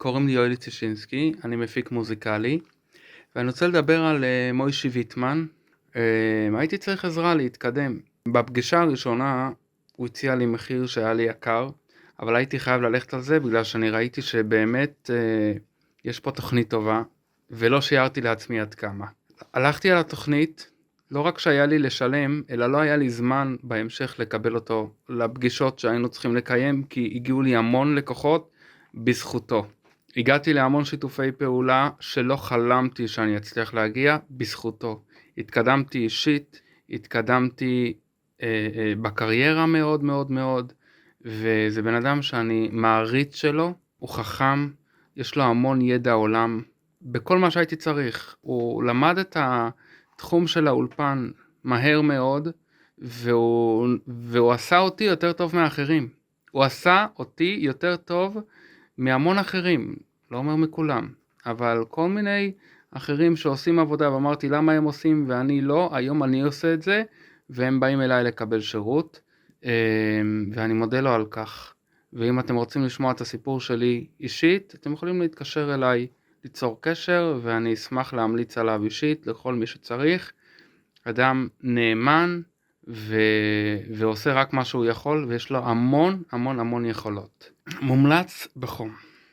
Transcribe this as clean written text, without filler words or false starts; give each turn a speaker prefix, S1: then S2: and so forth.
S1: קוראים לי יואל ליצישינסקי, אני מפיק מוזיקלי, ואני רוצה לדבר על מוישי ויטמן. הייתי צריך עזרה להתקדם. בפגישה הראשונה הוא הציע לי מחיר שהיה לי יקר, אבל הייתי חייב ללכת על זה בגלל שאני ראיתי שבאמת יש פה תוכנית טובה, ולא שיערתי לעצמי עד כמה. הלכתי על התוכנית, לא רק שהיה לי לשלם, אלא לא היה לי זמן בהמשך לקבל אותו לפגישות שהיינו צריכים לקיים, כי הגיעו לי המון לקוחות בזכותו. הגעתי להמון שיתופי פעולה שלא חלמתי שאני אצליח להגיע בזכותו. התקדמתי אישית, התקדמתי בקריירה מאוד מאוד מאוד, וזה בן אדם שאני מעריץ שלו, הוא חכם, יש לו המון ידע עולם, בכל מה שהייתי צריך. הוא למד את התחום של האולפן מהר מאוד, והוא עשה אותי יותר טוב מאחרים. הוא עשה אותי יותר טוב מהמון אחרים, לא אומר מכולם, אבל כל מיני אחרים שעושים עבודה, ואמרתי למה הם עושים ואני לא, היום אני עושה את זה, והם באים אליי לקבל שירות, ואני מודה לו על כך. ואם אתם רוצים לשמוע את הסיפור שלי אישית, אתם יכולים להתקשר אליי, ליצור קשר, ואני אשמח להמליץ עליו אישית לכל מי שצריך. אדם נאמן ועושה רק מה שהוא יכול, ויש לו המון המון המון יכולות. מומלץ בחום.